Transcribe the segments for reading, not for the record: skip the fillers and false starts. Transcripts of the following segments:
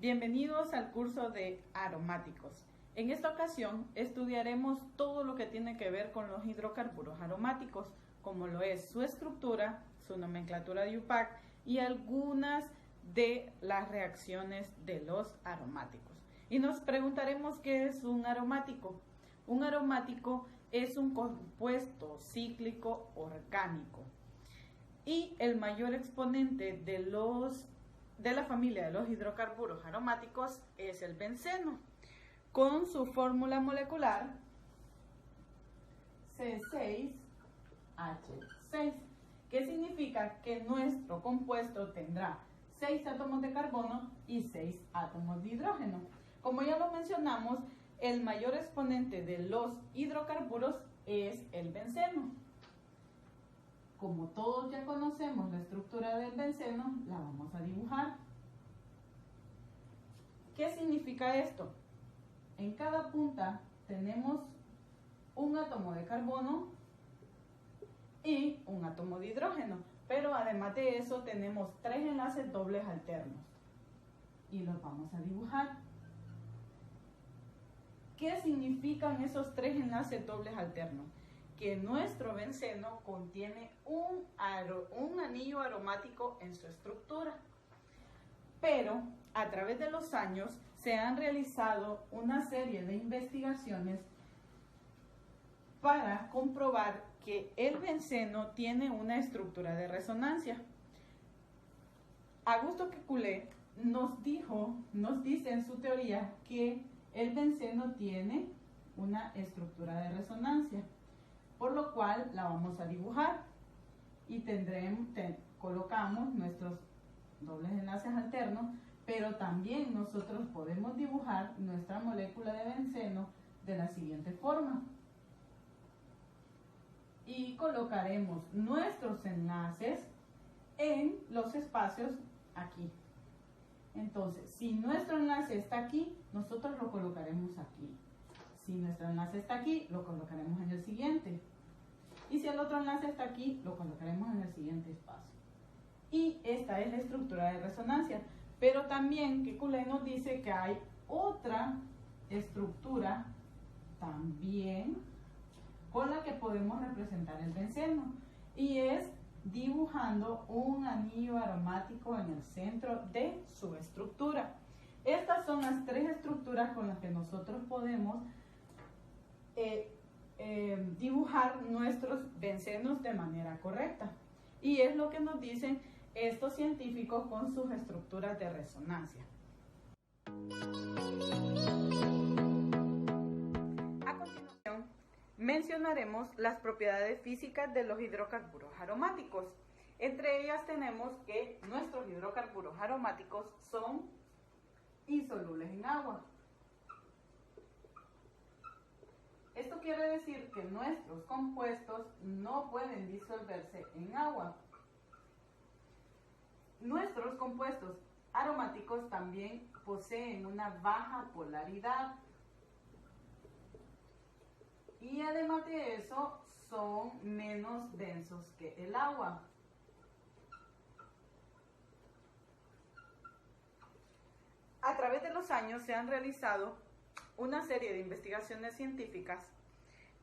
Bienvenidos al curso de aromáticos. En esta ocasión estudiaremos todo lo que tiene que ver con los hidrocarburos aromáticos, como lo es su estructura, su nomenclatura de IUPAC y algunas de las reacciones de los aromáticos. Y nos preguntaremos qué es un aromático. Un aromático es un compuesto cíclico orgánico y el mayor exponente de la familia de los hidrocarburos aromáticos es el benceno, con su fórmula molecular C6H6, que significa que nuestro compuesto tendrá 6 átomos de carbono y 6 átomos de hidrógeno. Como ya lo mencionamos, el mayor exponente de los hidrocarburos es el benceno. Como todos ya conocemos la estructura del benceno, la vamos a dibujar. ¿Qué significa esto? En cada punta tenemos un átomo de carbono y un átomo de hidrógeno, pero además de eso tenemos 3 enlaces dobles alternos y los vamos a dibujar. ¿Qué significan esos 3 enlaces dobles alternos? Que nuestro benceno contiene un anillo aromático en su estructura. Pero a través de los años se han realizado una serie de investigaciones para comprobar que el benceno tiene una estructura de resonancia. Augusto Kekulé nos dice en su teoría que el benceno tiene una estructura de resonancia, por lo cual la vamos a dibujar y colocamos nuestros dobles enlaces alternos, pero también nosotros podemos dibujar nuestra molécula de benceno de la siguiente forma. Y colocaremos nuestros enlaces en los espacios aquí. Entonces, si nuestro enlace está aquí, nosotros lo colocaremos aquí. Si nuestro enlace está aquí, lo colocaremos en el siguiente. Y si el otro enlace está aquí, lo colocaremos en el siguiente espacio. Y esta es la estructura de resonancia. Pero también Kekulé nos dice que hay otra estructura también con la que podemos representar el benceno. Y es dibujando un anillo aromático en el centro de su estructura. Estas son las 3 estructuras con las que nosotros podemos dibujar nuestros bencenos de manera correcta. Y es lo que nos dicen estos científicos con sus estructuras de resonancia. A continuación, mencionaremos las propiedades físicas de los hidrocarburos aromáticos. Entre ellas tenemos que nuestros hidrocarburos aromáticos son insolubles en agua. Esto quiere decir que nuestros compuestos no pueden disolverse en agua. Nuestros compuestos aromáticos también poseen una baja polaridad. Y además de eso, son menos densos que el agua. A través de los años se han realizado una serie de investigaciones científicas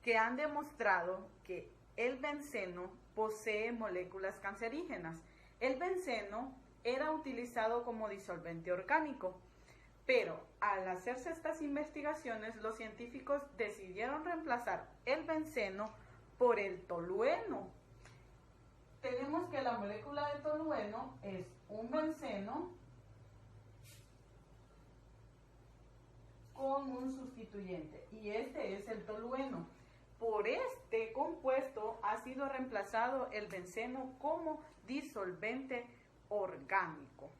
que han demostrado que el benceno posee moléculas cancerígenas. El benceno era utilizado como disolvente orgánico, pero al hacerse estas investigaciones, los científicos decidieron reemplazar el benceno por el tolueno. Tenemos que la molécula de tolueno es un benceno con un sustituyente, y este es el tolueno. Por este compuesto ha sido reemplazado el benceno como disolvente orgánico.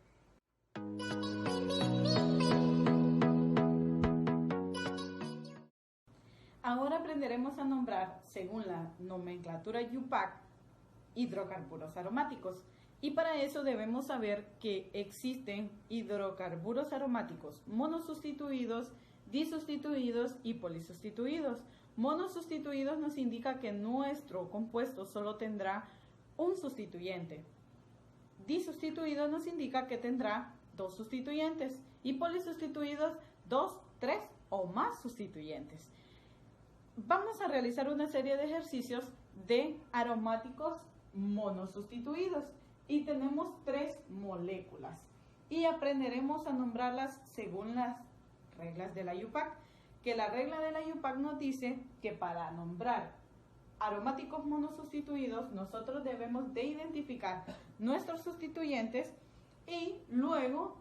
Ahora aprenderemos a nombrar, según la nomenclatura IUPAC, hidrocarburos aromáticos. Y para eso debemos saber que existen hidrocarburos aromáticos monosustituidos, disustituidos y polisustituidos. Monosustituidos nos indica que nuestro compuesto solo tendrá un sustituyente. Disustituido nos indica que tendrá 2 sustituyentes. y polisustituidos 2, 3 o más sustituyentes. Vamos a realizar una serie de ejercicios de aromáticos monosustituidos y tenemos 3 moléculas y aprenderemos a nombrarlas según las reglas de la IUPAC, que la regla de la IUPAC nos dice que para nombrar aromáticos monosustituidos nosotros debemos de identificar nuestros sustituyentes y luego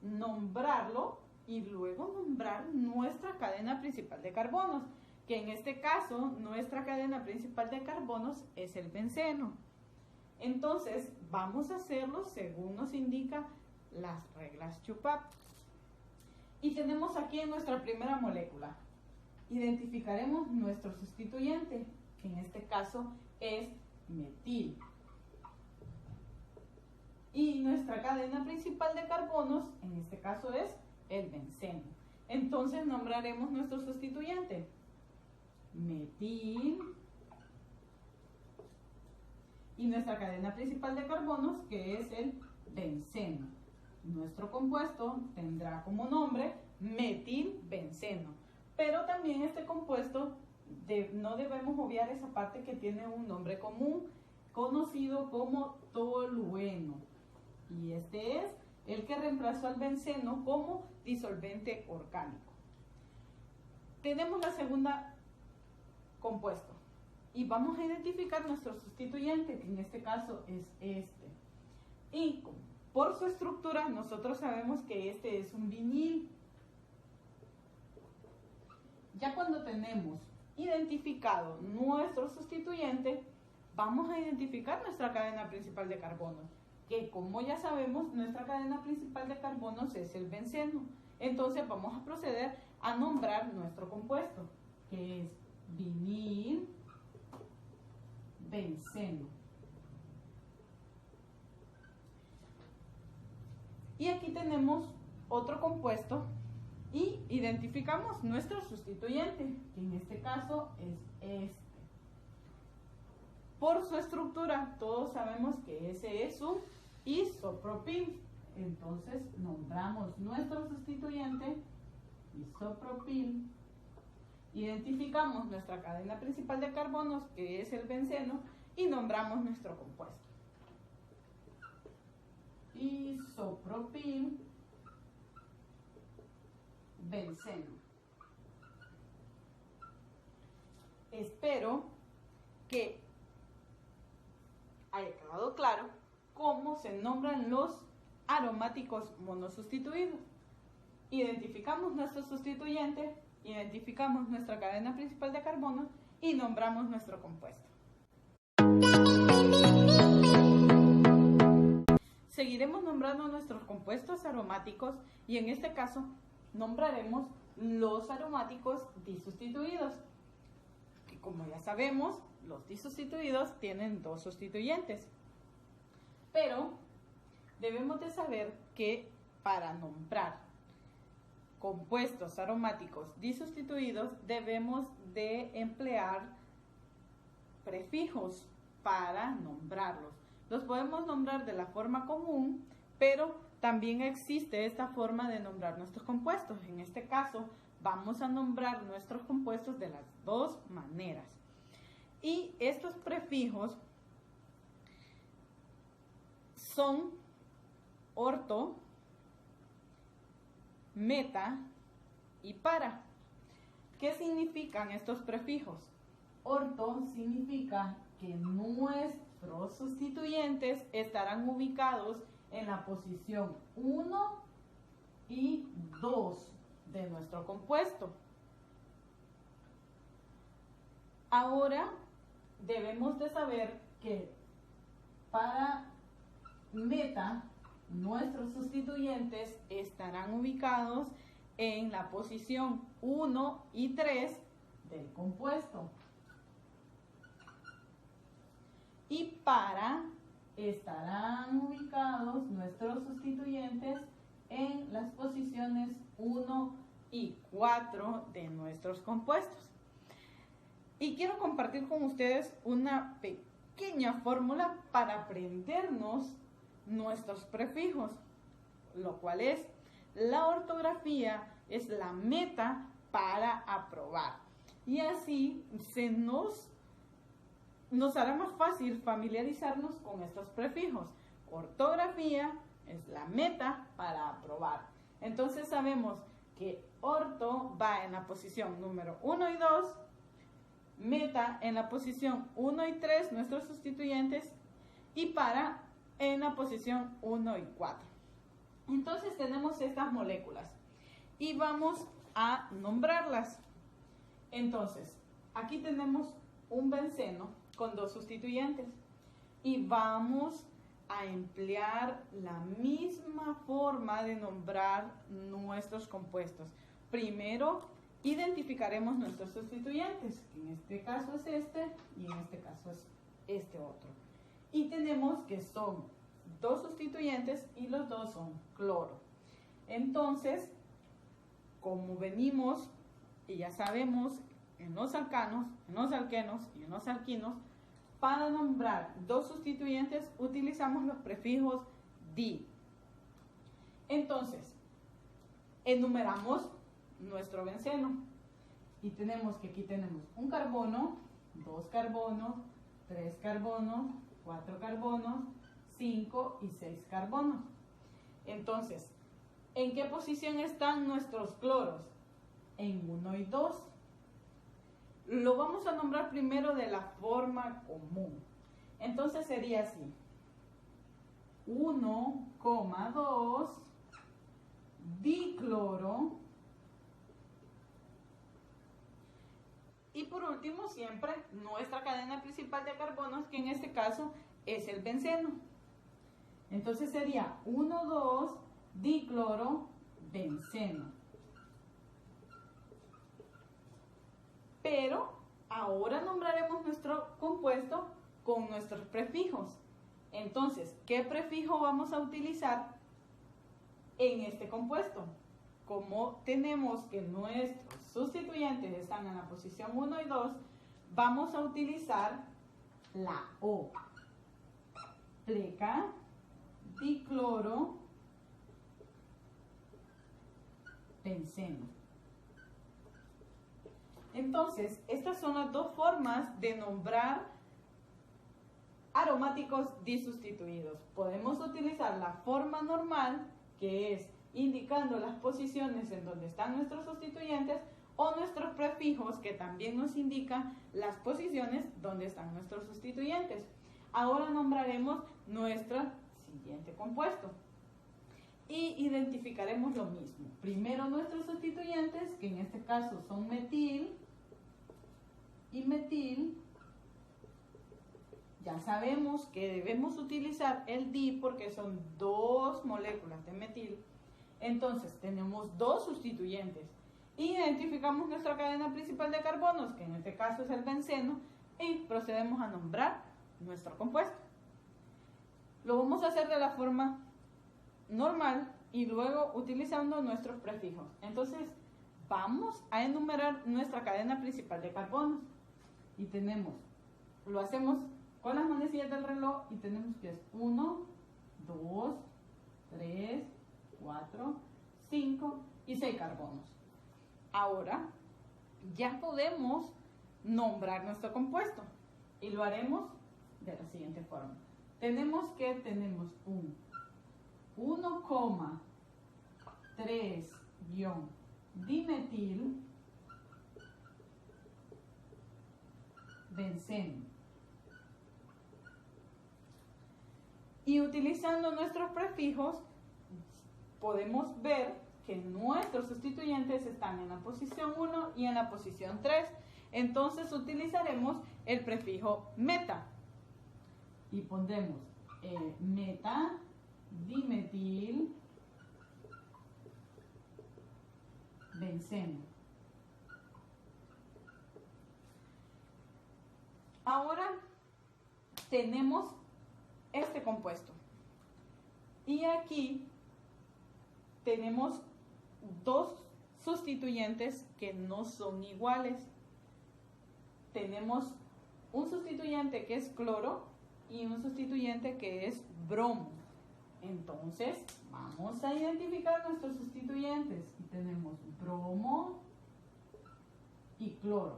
nombrarlo y luego nombrar nuestra cadena principal de carbonos, que en este caso nuestra cadena principal de carbonos es el benceno. Entonces vamos a hacerlo según nos indica las reglas IUPAC. Y tenemos aquí en nuestra primera molécula, identificaremos nuestro sustituyente, que en este caso es metil. Y nuestra cadena principal de carbonos, en este caso es el benceno. Entonces nombraremos nuestro sustituyente, metil, y nuestra cadena principal de carbonos, que es el benceno. Nuestro compuesto tendrá como nombre metilbenceno, pero también este compuesto no debemos obviar esa parte que tiene un nombre común conocido como tolueno, y este es el que reemplazó al benceno como disolvente orgánico. Tenemos la segunda compuesto y vamos a identificar nuestro sustituyente, que en este caso es este, y por su estructura nosotros sabemos que este es un vinil. Ya cuando tenemos identificado nuestro sustituyente, vamos a identificar nuestra cadena principal de carbonos, que como ya sabemos, nuestra cadena principal de carbonos es el benceno. Entonces vamos a proceder a nombrar nuestro compuesto, que es vinil benceno. Y aquí tenemos otro compuesto y identificamos nuestro sustituyente, que en este caso es este. Por su estructura, todos sabemos que ese es un isopropil. Entonces nombramos nuestro sustituyente, isopropil. Identificamos nuestra cadena principal de carbonos, que es el benceno, y nombramos nuestro compuesto, isopropil benceno. Espero que haya quedado claro cómo se nombran los aromáticos monosustituidos. Identificamos nuestro sustituyente, identificamos nuestra cadena principal de carbono y nombramos nuestro compuesto. Seguiremos nombrando nuestros compuestos aromáticos y en este caso nombraremos los aromáticos disustituidos, que como ya sabemos, los disustituidos tienen 2 sustituyentes. Pero debemos de saber que para nombrar compuestos aromáticos disustituidos debemos de emplear prefijos para nombrarlos. Los podemos nombrar de la forma común, pero también existe esta forma de nombrar nuestros compuestos. En este caso, vamos a nombrar nuestros compuestos de las 2 maneras. Y estos prefijos son orto, meta y para. ¿Qué significan estos prefijos? Orto significa que nuestros sustituyentes estarán ubicados en la posición 1 y 2 de nuestro compuesto. Ahora debemos de saber que para meta nuestros sustituyentes estarán ubicados en la posición 1 y 3 del compuesto. Y para estarán ubicados nuestros sustituyentes en las posiciones 1 y 4 de nuestros compuestos. Y quiero compartir con ustedes una pequeña fórmula para aprendernos nuestros prefijos, lo cual es la ortografía es la meta para aprobar. Y así nos hará más fácil familiarizarnos con estos prefijos. Ortografía es la meta para aprobar. Entonces sabemos que orto va en la posición número 1 y 2, meta en la posición 1 y 3, nuestros sustituyentes, y para en la posición 1 y 4. Entonces tenemos estas moléculas y vamos a nombrarlas. Entonces, aquí tenemos un benceno con 2 sustituyentes y vamos a emplear la misma forma de nombrar nuestros compuestos. Primero, identificaremos nuestros sustituyentes, que en este caso es este y en este caso es este otro. Y tenemos que son 2 sustituyentes y los 2 son cloro. Entonces, como venimos y ya sabemos en los alcanos, en los alquenos y en los alquinos, para nombrar 2 sustituyentes utilizamos los prefijos di. Entonces, enumeramos nuestro benceno y tenemos que aquí tenemos un carbono, 2 carbonos, 3 carbonos, 4 carbonos, 5 y 6 carbonos. Entonces, ¿en qué posición están nuestros cloros? En 1 y 2. Lo vamos a nombrar primero de la forma común. Entonces sería así: 1,2 dicloro. Y por último, siempre nuestra cadena principal de carbonos, que en este caso es el benceno. Entonces sería 1,2 dicloro benceno. Pero ahora nombraremos nuestro compuesto con nuestros prefijos. Entonces, ¿qué prefijo vamos a utilizar en este compuesto? Como tenemos que nuestros sustituyentes están en la posición 1 y 2, vamos a utilizar la O. Pleca, dicloro, benceno. Entonces, estas son las 2 formas de nombrar aromáticos disustituidos. Podemos utilizar la forma normal, que es indicando las posiciones en donde están nuestros sustituyentes, o nuestros prefijos, que también nos indican las posiciones donde están nuestros sustituyentes. Ahora nombraremos nuestro siguiente compuesto y identificaremos lo mismo. Primero nuestros sustituyentes, que en este caso son metil y metil. Ya sabemos que debemos utilizar el di porque son 2 moléculas de metil. Entonces tenemos 2 sustituyentes. Identificamos nuestra cadena principal de carbonos, que en este caso es el benceno, y procedemos a nombrar nuestro compuesto. Lo vamos a hacer de la forma normal y luego utilizando nuestros prefijos. Entonces vamos a enumerar nuestra cadena principal de carbonos. Y lo hacemos con las manecillas del reloj y tenemos que es 1, 2, 3, 4, 5 y 6 carbonos. Ahora ya podemos nombrar nuestro compuesto y lo haremos de la siguiente forma. Tenemos un 1,3-dimetil benceno. Y utilizando nuestros prefijos podemos ver que nuestros sustituyentes están en la posición 1 y en la posición 3. Entonces utilizaremos el prefijo meta y pondremos meta dimetil benceno. Ahora tenemos este compuesto y aquí tenemos 2 sustituyentes que no son iguales. Tenemos un sustituyente que es cloro y un sustituyente que es bromo. Entonces, vamos a identificar nuestros sustituyentes. Y tenemos bromo y cloro.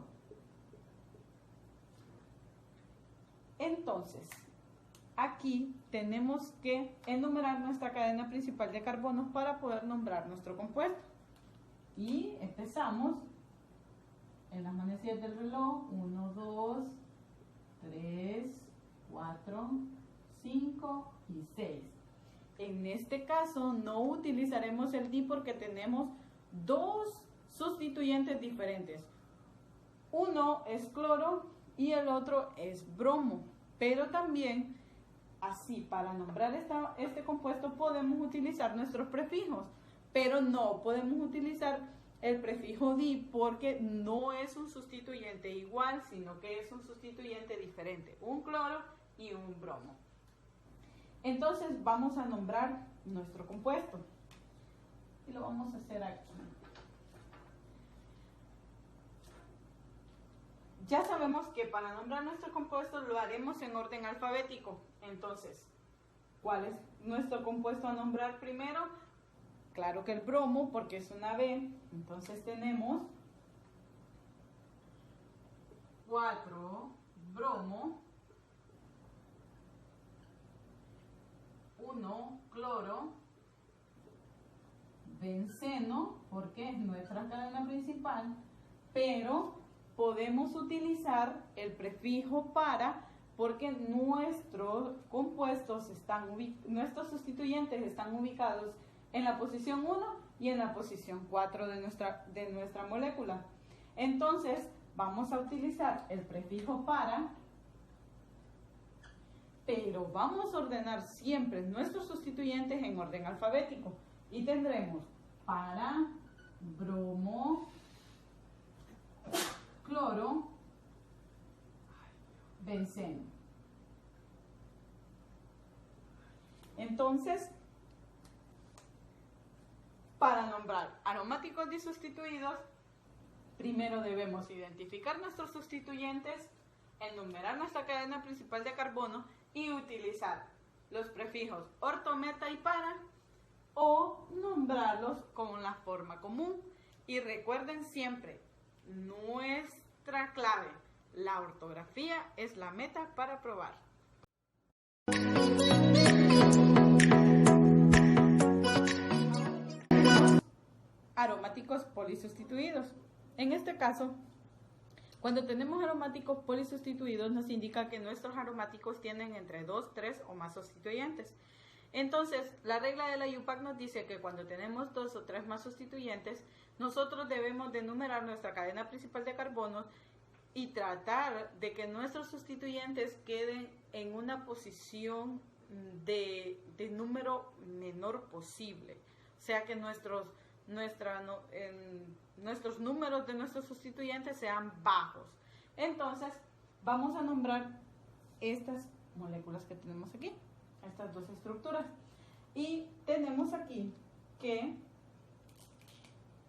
Entonces, aquí tenemos que enumerar nuestra cadena principal de carbonos para poder nombrar nuestro compuesto. Y empezamos en las manecillas del reloj. 1, 2, 3, 4, 5 y 6. En este caso no utilizaremos el di porque tenemos dos sustituyentes diferentes. Uno es cloro y el otro es bromo. Pero también, así, para nombrar este compuesto podemos utilizar nuestros prefijos. Pero no podemos utilizar el prefijo di porque no es un sustituyente igual, sino que es un sustituyente diferente. Un cloro y un bromo. Entonces vamos a nombrar nuestro compuesto. Y lo vamos a hacer aquí. Ya sabemos que para nombrar nuestro compuesto lo haremos en orden alfabético. Entonces, ¿cuál es nuestro compuesto a nombrar primero? Claro que el bromo, porque es una B. Entonces tenemos 4 bromo, 1 cloro, benceno, porque es nuestra cadena principal, pero podemos utilizar el prefijo para, porque nuestros compuestos nuestros sustituyentes están ubicados en la posición 1 y en la posición 4 de nuestra molécula. Entonces, vamos a utilizar el prefijo para, pero vamos a ordenar siempre nuestros sustituyentes en orden alfabético. Y tendremos para, bromo, cloro, benceno. Entonces, para nombrar aromáticos disustituidos, primero debemos identificar nuestros sustituyentes, enumerar nuestra cadena principal de carbono y utilizar los prefijos orto, meta y para, o nombrarlos con la forma común. Y recuerden siempre, nuestra clave, la ortografía es la meta para probar. Aromáticos polisustituidos. En este caso, cuando tenemos aromáticos polisustituidos nos indica que nuestros aromáticos tienen entre 2, 3 o más sustituyentes. Entonces, la regla de la IUPAC nos dice que cuando tenemos 2 o 3 más sustituyentes, nosotros debemos de enumerar nuestra cadena principal de carbonos y tratar de que nuestros sustituyentes queden en una posición de número menor posible. O sea que nuestros números de nuestros sustituyentes sean bajos. Entonces, vamos a nombrar estas moléculas que tenemos aquí, estas dos estructuras. Y tenemos aquí que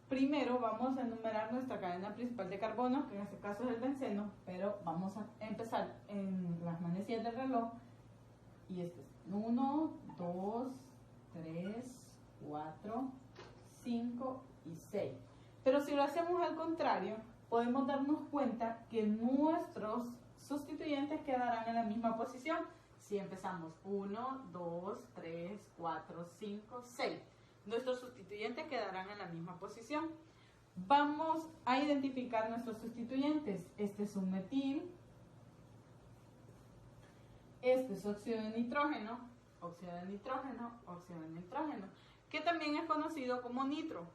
primero vamos a enumerar nuestra cadena principal de carbono, que en este caso es el benceno, pero vamos a empezar en las manecillas del reloj. Y este es 1, 2, 3, 4, 5 y 6. Pero si lo hacemos al contrario, podemos darnos cuenta que nuestros sustituyentes quedarán en la misma posición. Si empezamos 1, 2, 3, 4, 5, 6. Nuestros sustituyentes quedarán en la misma posición. Vamos a identificar nuestros sustituyentes. Este es un metil. Este es óxido de nitrógeno, óxido de nitrógeno, óxido de nitrógeno, que también es conocido como nitro.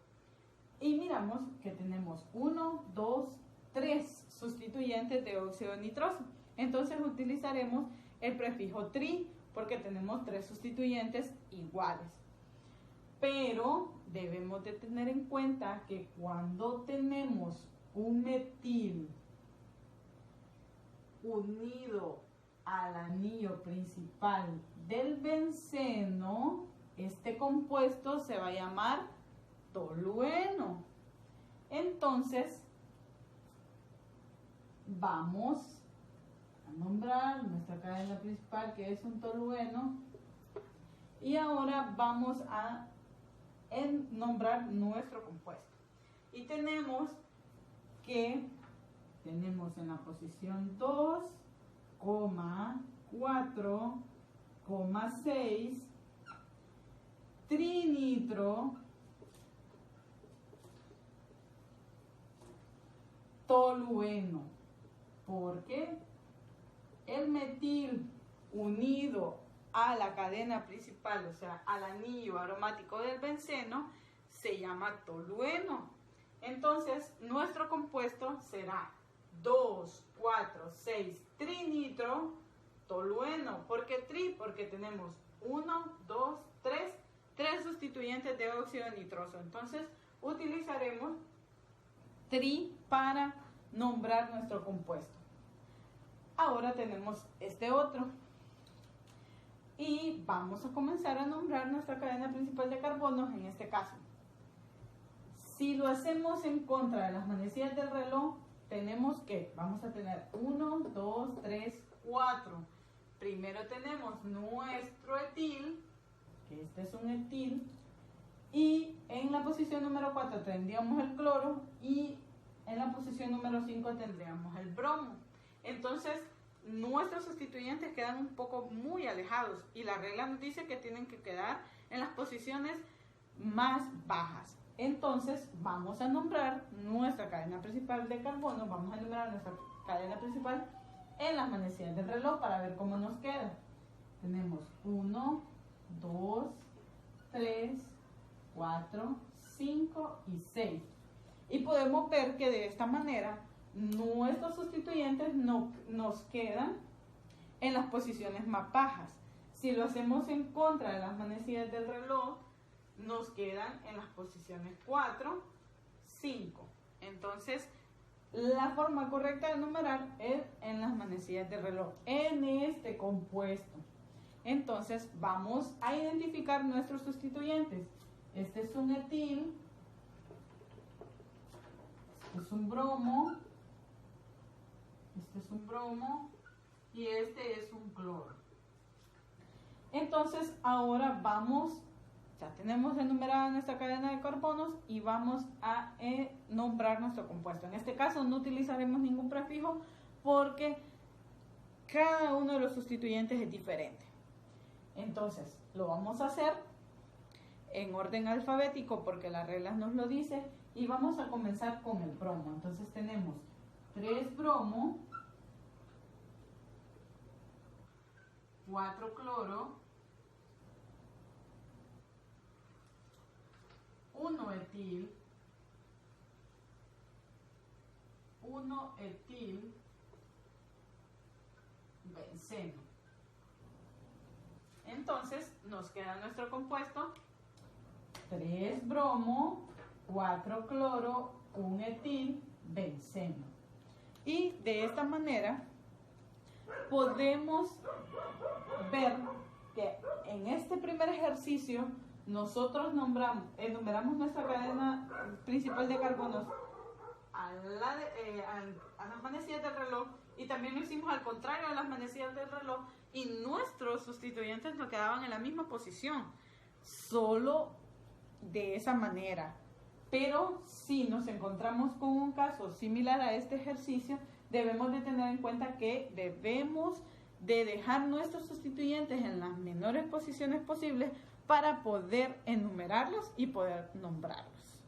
Y miramos que tenemos 1, 2, 3 sustituyentes de óxido de nitroso. Entonces utilizaremos el prefijo tri porque tenemos 3 sustituyentes iguales. Pero debemos de tener en cuenta que cuando tenemos un metil unido al anillo principal del benceno, este compuesto se va a llamar tolueno. Entonces, vamos a nombrar nuestra cadena principal, que es un tolueno, Y ahora vamos a nombrar nuestro compuesto. Y tenemos en la posición 2,4,6 trinitro tolueno, porque el metil unido a la cadena principal, o sea, al anillo aromático del benceno, se llama tolueno. Entonces, nuestro compuesto será 2,4,6 trinitro tolueno. ¿Por qué tri? Porque tenemos 1, 2, 3 sustituyentes de óxido nitroso. Entonces, utilizaremos tri para nombrar nuestro compuesto. Ahora tenemos este otro. Y vamos a comenzar a nombrar nuestra cadena principal de carbonos en este caso. Si lo hacemos en contra de las manecillas del reloj, tenemos que, vamos a tener 1, 2, 3, 4. Primero tenemos nuestro etil, que este es un etil, y en la posición número 4 tendríamos el cloro y en la posición número 5 tendríamos el bromo. Entonces, nuestros sustituyentes quedan un poco muy alejados y la regla nos dice que tienen que quedar en las posiciones más bajas. Entonces, vamos a nombrar nuestra cadena principal de carbono, vamos a nombrar nuestra cadena principal en las manecillas del reloj para ver cómo nos queda. Tenemos 1, 2, 3, 4, 5 y 6. Y podemos ver que de esta manera nuestros sustituyentes nos quedan en las posiciones más bajas. Si lo hacemos en contra de las manecillas del reloj, nos quedan en las posiciones 4, 5. Entonces, la forma correcta de numerar es en las manecillas del reloj, en este compuesto. Entonces, vamos a identificar nuestros sustituyentes. Este es un etil, este es un bromo, este es un bromo y este es un cloro. Entonces, ahora ya tenemos enumerada nuestra cadena de carbonos y vamos a nombrar nuestro compuesto. En este caso no utilizaremos ningún prefijo porque cada uno de los sustituyentes es diferente. Entonces, lo vamos a hacer en orden alfabético porque las reglas nos lo dicen y vamos a comenzar con el bromo. Entonces tenemos 3 bromo, 4 cloro, 1 etil, 1 etil benceno. Entonces nos queda nuestro compuesto 3 bromo, 4 cloro, 1 etil benceno. Y de esta manera podemos ver que en este primer ejercicio nosotros enumeramos nuestra cadena principal de carbonos a las manecillas del reloj y también lo hicimos al contrario a las manecillas del reloj y nuestros sustituyentes nos quedaban en la misma posición, solo de esa manera. Pero si nos encontramos con un caso similar a este ejercicio, debemos de tener en cuenta que debemos de dejar nuestros sustituyentes en las menores posiciones posibles para poder enumerarlos y poder nombrarlos.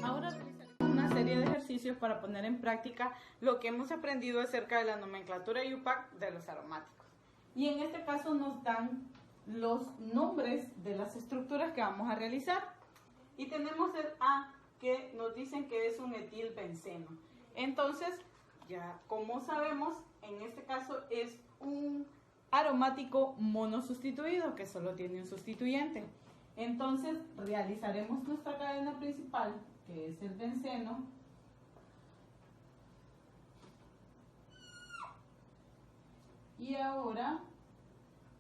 Ahora realizaremos una serie de ejercicios para poner en práctica lo que hemos aprendido acerca de la nomenclatura IUPAC de los aromáticos. Y en este caso nos dan los nombres de las estructuras que vamos a realizar. Y tenemos el A, que nos dicen que es un etilbenceno. Entonces, ya como sabemos, en este caso es un aromático monosustituido que solo tiene un sustituyente. Entonces, realizaremos nuestra cadena principal, que es el benceno. Y ahora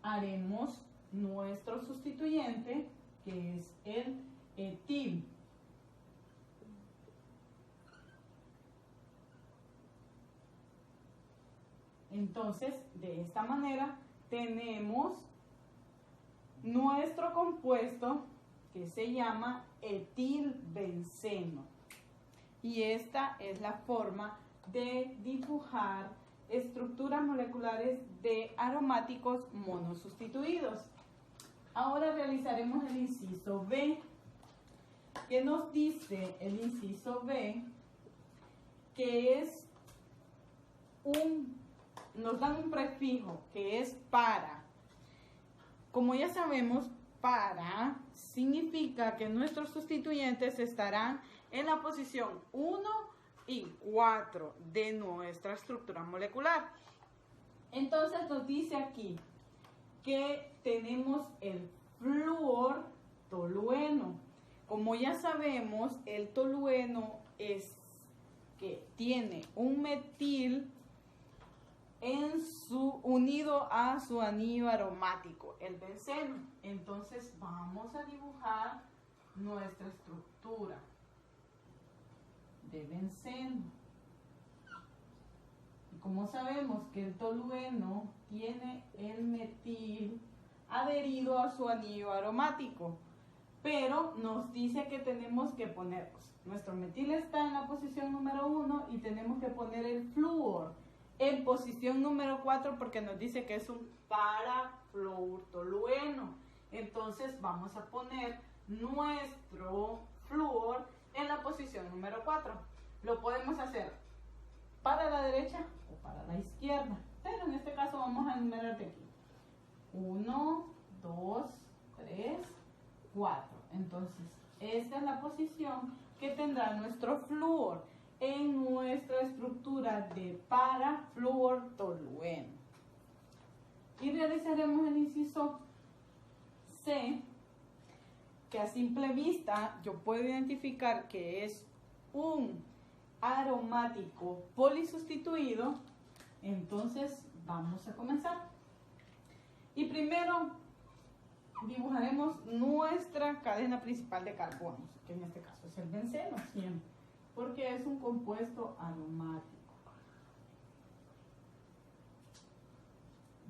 haremos nuestro sustituyente, que es el etil. Entonces, de esta manera tenemos nuestro compuesto que se llama etilbenceno. Y esta es la forma de dibujar estructuras moleculares de aromáticos monosustituidos. Ahora realizaremos el inciso B. ¿Qué nos dice el inciso B? Que es nos dan un prefijo que es para. Como ya sabemos, para significa que nuestros sustituyentes estarán en la posición 1 y 4 de nuestra estructura molecular. Entonces nos dice aquí que tenemos el flúor tolueno. Como ya sabemos, el tolueno es que tiene un metil unido a su anillo aromático, el benceno. Entonces vamos a dibujar nuestra estructura de benceno. Y como sabemos que el tolueno tiene el metil adherido a su anillo aromático, pero nos dice que tenemos que poner, nuestro metil está en la posición número 1 y tenemos que poner el flúor en posición número 4 porque nos dice que es un parafluortolueno. Entonces vamos a poner nuestro flúor en la posición número 4. Lo podemos hacer para la derecha o para la izquierda, pero en este caso vamos a enumerar de aquí. 1, 2, 3, 4. Entonces, esta es la posición que tendrá nuestro flúor en nuestra estructura de parafluortolueno. Y realizaremos el inciso C, que a simple vista yo puedo identificar que es un aromático polisustituido. Entonces vamos a comenzar. Y primero dibujaremos nuestra cadena principal de carbonos, que en este caso es el benceno siempre, porque es un compuesto aromático.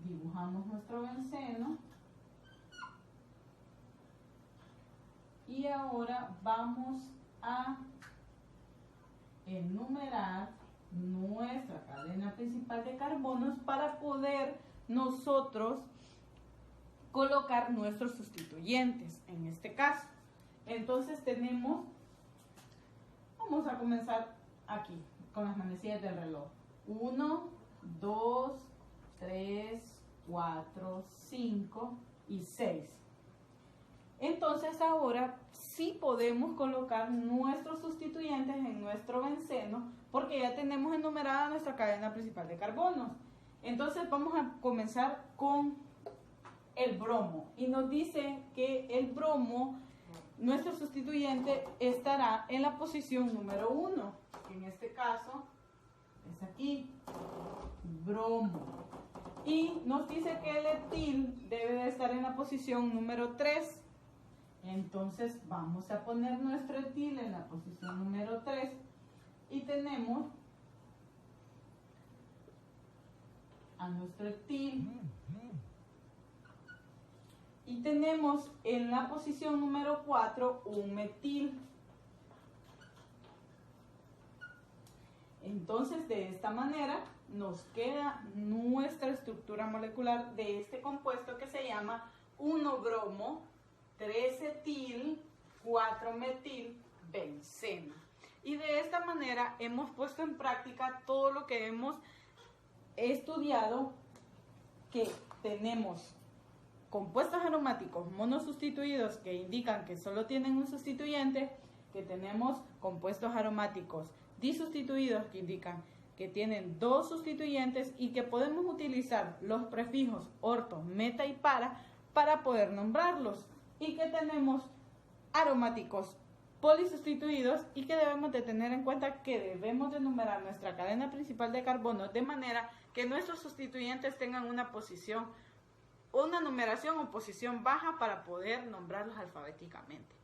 Dibujamos nuestro benceno. Y ahora vamos a enumerar nuestra cadena principal de carbonos para poder nosotros colocar nuestros sustituyentes en este caso. Entonces vamos a comenzar aquí con las manecillas del reloj. 1, 2, 3, 4, 5 y 6. Entonces ahora sí podemos colocar nuestros sustituyentes en nuestro benceno porque ya tenemos enumerada nuestra cadena principal de carbonos. Entonces vamos a comenzar con el bromo y nos dice que el bromo, nuestro sustituyente, estará en la posición número 1, que en este caso es aquí, bromo. Y nos dice que el etil debe de estar en la posición número 3. Entonces vamos a poner nuestro etil en la posición número 3 y tenemos a nuestro etil y tenemos en la posición número 4 un metil. Entonces de esta manera nos queda nuestra estructura molecular de este compuesto que se llama 1-bromo, 3-etil, 4-metil, benceno. Y de esta manera hemos puesto en práctica todo lo que hemos estudiado, que tenemos compuestos aromáticos monosustituidos que indican que solo tienen un sustituyente, que tenemos compuestos aromáticos disustituidos que indican que tienen dos sustituyentes y que podemos utilizar los prefijos orto, meta y para poder nombrarlos, y que tenemos aromáticos polisustituidos y que debemos de tener en cuenta que debemos de numerar nuestra cadena principal de carbono de manera que nuestros sustituyentes tengan una posición, una numeración o posición baja para poder nombrarlos alfabéticamente.